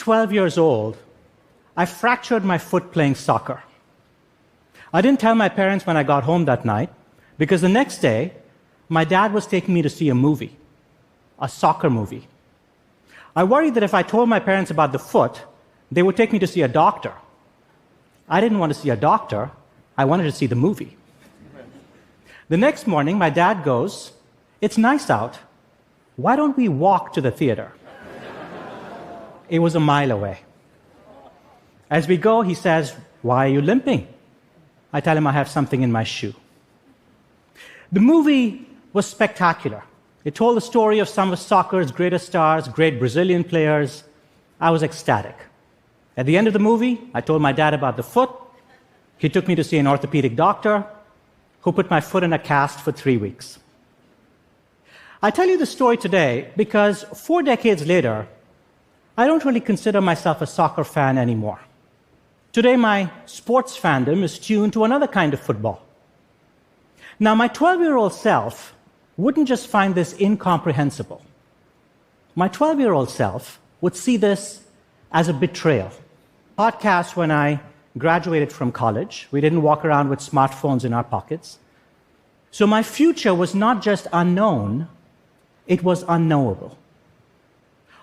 12 years old, I fractured my foot playing soccer. I didn't tell my parents when I got home that night because the next day, my dad was taking me to see a movie, a soccer movie. I worried that if I told my parents about the foot, they would take me to see a doctor. I didn't want to see a doctor. I wanted to see the movie. The next morning, my dad goes, "It's nice out. Why don't we walk to the theater?" It was a mile away. As we go, he says, "Why are you limping?" I tell him I have something in my shoe. The movie was spectacular. It told the story of some of soccer's greatest stars, great Brazilian players. I was ecstatic. At the end of the movie, I told my dad about the foot. He took me to see an orthopedic doctor who put my foot in a cast for 3 weeks. I tell you the story today because 4 decades later, I don't really consider myself a soccer fan anymore. Today, my sports fandom is tuned to another kind of football. Now, my 12-year-old self wouldn't just find this incomprehensible. My 12-year-old self would see this as a betrayal. Podcasts when I graduated from college. We didn't walk around with smartphones in our pockets. So my future was not just unknown, it was unknowable.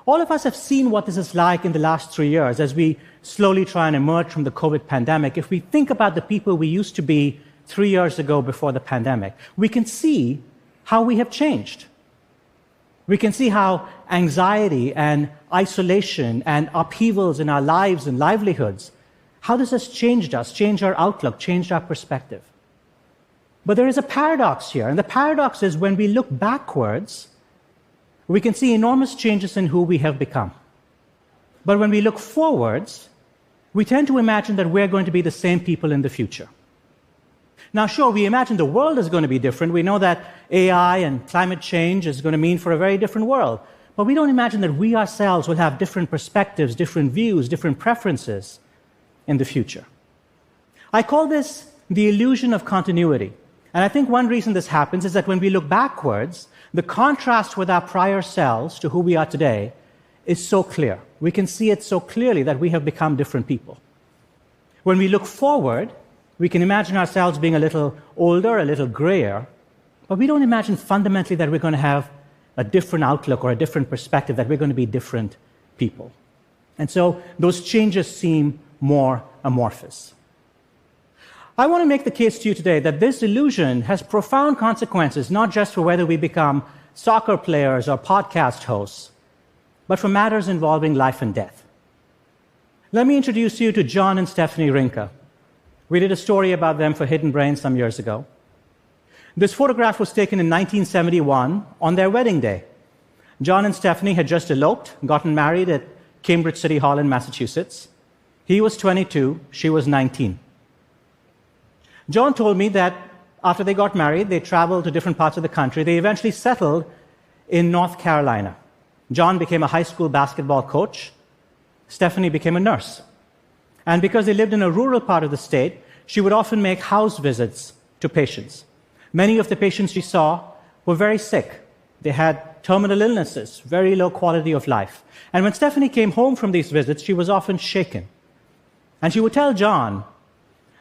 All of us have seen what this is like in the last 3 years as we slowly try and emerge from the COVID pandemic. If we think about the people we used to be 3 years ago before the pandemic, we can see how we have changed. We can see how anxiety and isolation and upheavals in our lives and livelihoods, how this has changed us, changed our outlook, changed our perspective. But there is a paradox here, and the paradox is when we look backwards, we can see enormous changes in who we have become. But when we look forwards, we tend to imagine that we're going to be the same people in the future. Now, sure, we imagine the world is going to be different. We know that AI and climate change is going to mean for a very different world. But we don't imagine that we ourselves will have different perspectives, different views, different preferences in the future. I call this the illusion of continuity. And I think one reason this happens is that when we look backwards, the contrast with our prior selves to who we are today is so clear. We can see it so clearly that we have become different people. When we look forward, we can imagine ourselves being a little older, a little grayer, but we don't imagine fundamentally that we're going to have a different outlook or a different perspective, that we're going to be different people. And so those changes seem more amorphous. I want to make the case to you today that this illusion has profound consequences, not just for whether we become soccer players or podcast hosts, but for matters involving life and death. Let me introduce you to John and Stephanie Rinka. We did a story about them for Hidden Brain some years ago. This photograph was taken in 1971 on their wedding day. John and Stephanie had just eloped, gotten married at Cambridge City Hall in Massachusetts. He was 22, she was 19. John told me that after they got married, they traveled to different parts of the country. They eventually settled in North Carolina. John became a high school basketball coach. Stephanie became a nurse. And because they lived in a rural part of the state, she would often make house visits to patients. Many of the patients she saw were very sick. They had terminal illnesses, very low quality of life. And when Stephanie came home from these visits, she was often shaken. And she would tell John,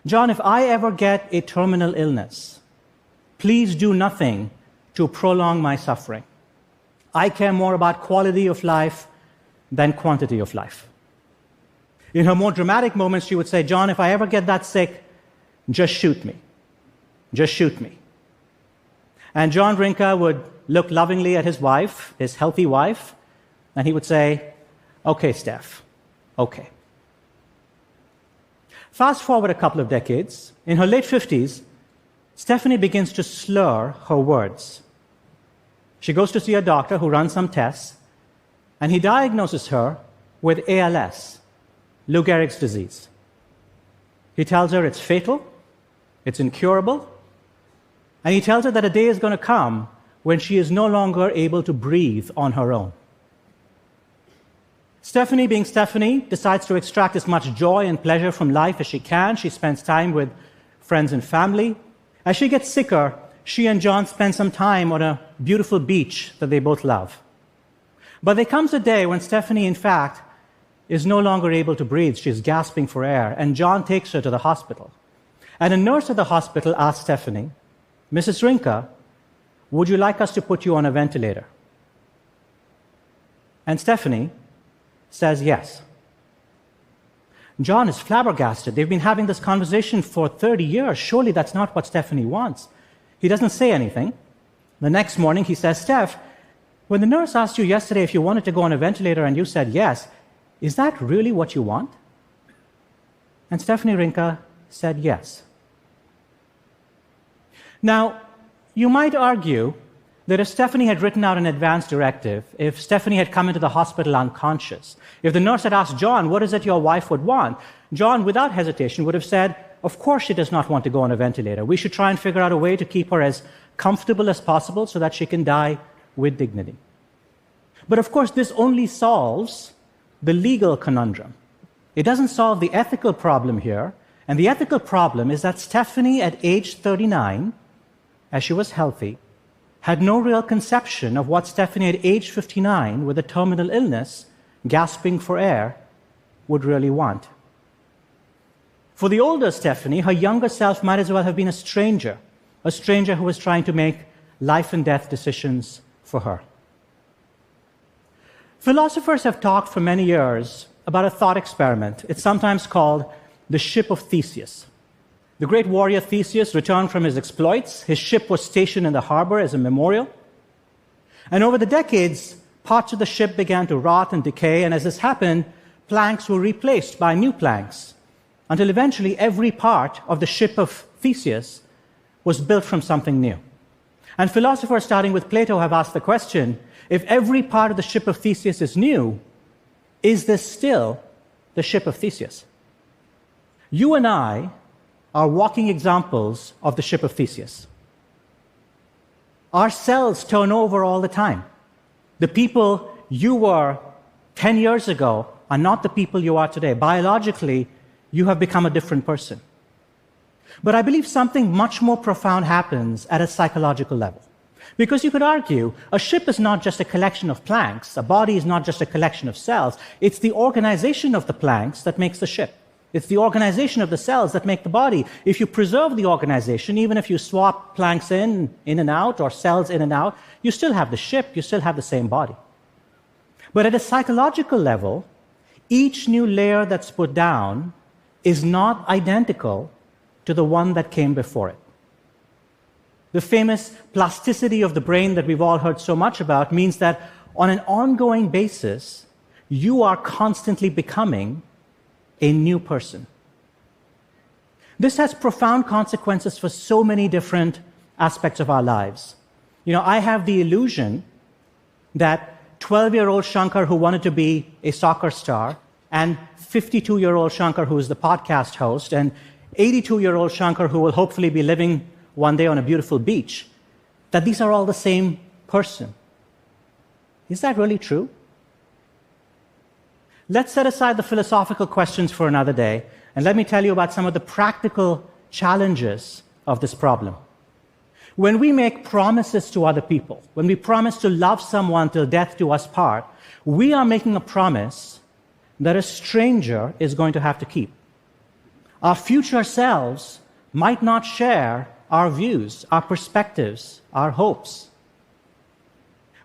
"John, if I ever get a terminal illness, please do nothing to prolong my suffering. I care more about quality of life than quantity of life." In her more dramatic moments, she would say, "John, if I ever get that sick, just shoot me. Just shoot me." And John Rinka would look lovingly at his wife, his healthy wife, and he would say, "Okay, Steph, okay." Fast forward a couple of decades. In her late 50s, Stephanie begins to slur her words. She goes to see a doctor who runs some tests, and he diagnoses her with ALS, Lou Gehrig's disease. He tells her it's fatal, it's incurable, and he tells her that a day is going to come when she is no longer able to breathe on her own. Stephanie, being Stephanie, decides to extract as much joy and pleasure from life as she can. She spends time with friends and family. As she gets sicker, she and John spend some time on a beautiful beach that they both love. But there comes a day when Stephanie, in fact, is no longer able to breathe. She's gasping for air, and John takes her to the hospital. And a nurse at the hospital asks Stephanie, "Mrs. Rinka, would you like us to put you on a ventilator?" And Stephanie says yes. John is flabbergasted. They've been having this conversation for 30 years. Surely that's not what Stephanie wants. He doesn't say anything. The next morning he says, "Steph, when the nurse asked you yesterday if you wanted to go on a ventilator and you said yes, is that really what you want?" And Stephanie Rinka said yes. Now, you might argue that if Stephanie had written out an advance directive, if Stephanie had come into the hospital unconscious, if the nurse had asked John, "What is it your wife would want?" John, without hesitation, would have said, "Of course she does not want to go on a ventilator. We should try and figure out a way to keep her as comfortable as possible so that she can die with dignity." But of course, this only solves the legal conundrum. It doesn't solve the ethical problem here. And the ethical problem is that Stephanie, at age 39, as she was healthy, had no real conception of what Stephanie at age 59, with a terminal illness, gasping for air, would really want. For the older Stephanie, her younger self might as well have been a stranger who was trying to make life and death decisions for her. Philosophers have talked for many years about a thought experiment. It's sometimes called the ship of Theseus. The great warrior Theseus returned from his exploits. His ship was stationed in the harbor as a memorial. And over the decades, parts of the ship began to rot and decay, and as this happened, planks were replaced by new planks, until eventually every part of the ship of Theseus was built from something new. And philosophers, starting with Plato, have asked the question, if every part of the ship of Theseus is new, is this still the ship of Theseus? You and I are walking examples of the ship of Theseus. Our cells turn over all the time. The people you were 10 years ago are not the people you are today. Biologically, you have become a different person. But I believe something much more profound happens at a psychological level. Because you could argue, a ship is not just a collection of planks, a body is not just a collection of cells, it's the organization of the planks that makes the ship. It's the organization of the cells that make the body. If you preserve the organization, even if you swap planks in and out, or cells in and out, you still have the ship, you still have the same body. But at a psychological level, each new layer that's put down is not identical to the one that came before it. The famous plasticity of the brain that we've all heard so much about means that on an ongoing basis, you are constantly becoming a new person. This has profound consequences for so many different aspects of our lives. You know, I have the illusion that 12-year-old Shankar, who wanted to be a soccer star, and 52-year-old Shankar, who is the podcast host, and 82-year-old Shankar, who will hopefully be living one day on a beautiful beach, that these are all the same person. Is that really true? Let's set aside the philosophical questions for another day, and let me tell you about some of the practical challenges of this problem. When we make promises to other people, when we promise to love someone till death do us part, we are making a promise that a stranger is going to have to keep. Our future selves might not share our views, our perspectives, our hopes.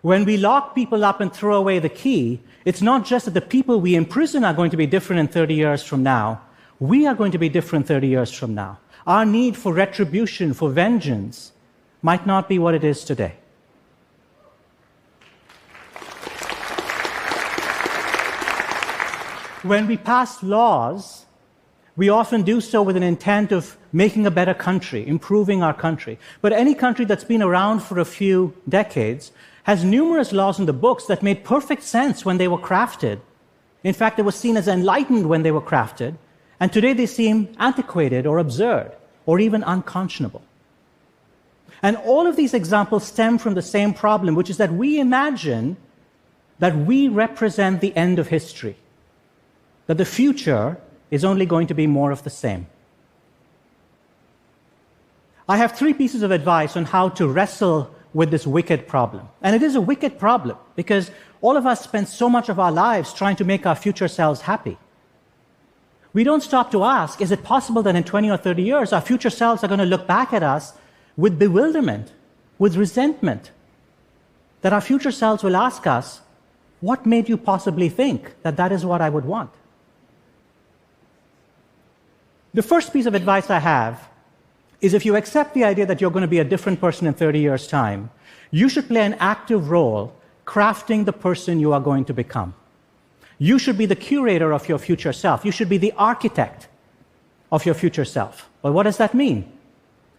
When we lock people up and throw away the key, it's not just that the people we imprison are going to be different in 30 years from now. We are going to be different 30 years from now. Our need for retribution, for vengeance, might not be what it is today. When we pass laws, we often do so with an intent of making a better country, improving our country. But any country that's been around for a few decades has numerous laws in the books that made perfect sense when they were crafted. In fact, they were seen as enlightened when they were crafted, and today they seem antiquated or absurd or even unconscionable. And all of these examples stem from the same problem, which is that we imagine that we represent the end of history, that the future is only going to be more of the same. I have 3 pieces of advice on how to wrestle with this wicked problem. And it is a wicked problem because all of us spend so much of our lives trying to make our future selves happy. We don't stop to ask, is it possible that in 20 or 30 years, our future selves are going to look back at us with bewilderment, with resentment? That our future selves will ask us, what made you possibly think that that is what I would want? The first piece of advice I have is if you accept the idea that you're going to be a different person in 30 years' time, you should play an active role crafting the person you are going to become. You should be the curator of your future self. You should be the architect of your future self. Well, what does that mean?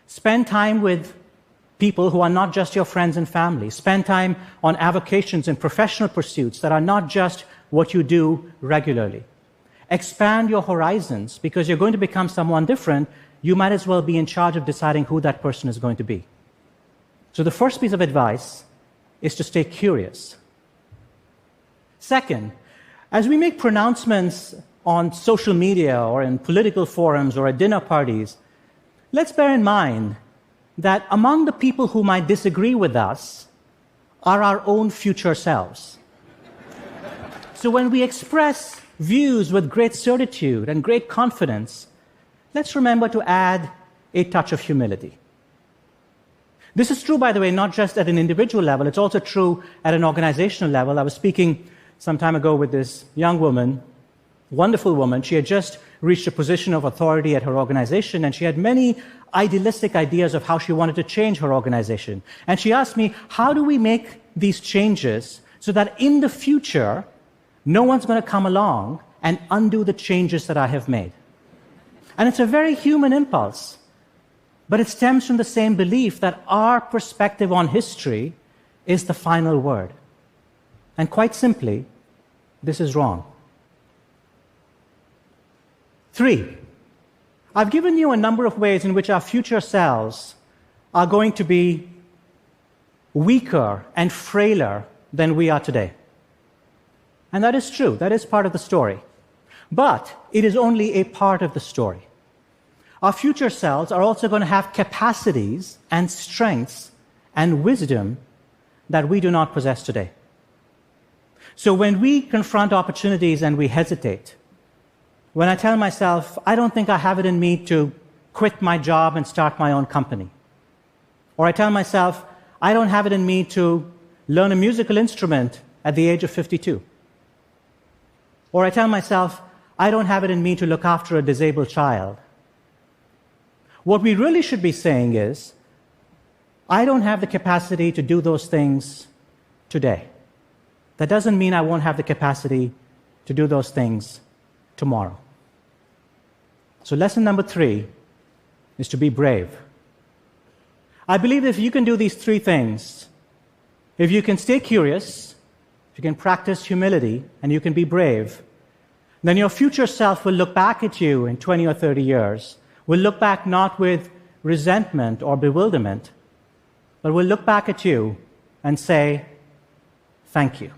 Spend time with people who are not just your friends and family. Spend time on avocations and professional pursuits that are not just what you do regularly. Expand your horizons, because you're going to become someone different. You might as well be in charge of deciding who that person is going to be. So the first piece of advice is to stay curious. Second, as we make pronouncements on social media or in political forums or at dinner parties, let's bear in mind that among the people who might disagree with us are our own future selves. So when we express views with great certitude and great confidence, let's remember to add a touch of humility. This is true, by the way, not just at an individual level, it's also true at an organizational level. I was speaking some time ago with this young woman, wonderful woman. She had just reached a position of authority at her organization, and she had many idealistic ideas of how she wanted to change her organization. And she asked me, how do we make these changes so that in the future, no one's going to come along and undo the changes that I have made? And it's a very human impulse, but it stems from the same belief that our perspective on history is the final word. And quite simply, this is wrong. 3, I've given you a number of ways in which our future selves are going to be weaker and frailer than we are today. And that is true. That is part of the story. But it is only a part of the story. Our future selves are also going to have capacities and strengths and wisdom that we do not possess today. So when we confront opportunities and we hesitate, when I tell myself, I don't think I have it in me to quit my job and start my own company, or I tell myself, I don't have it in me to learn a musical instrument at the age of 52, or I tell myself, I don't have it in me to look after a disabled child, what we really should be saying is, I don't have the capacity to do those things today. That doesn't mean I won't have the capacity to do those things tomorrow. So lesson number 3 is to be brave. I believe that if you can do these 3 things, if you can stay curious, if you can practice humility, and you can be brave, then your future self will look back at you in 20 or 30 years, will look back not with resentment or bewilderment, but will look back at you and say, thank you.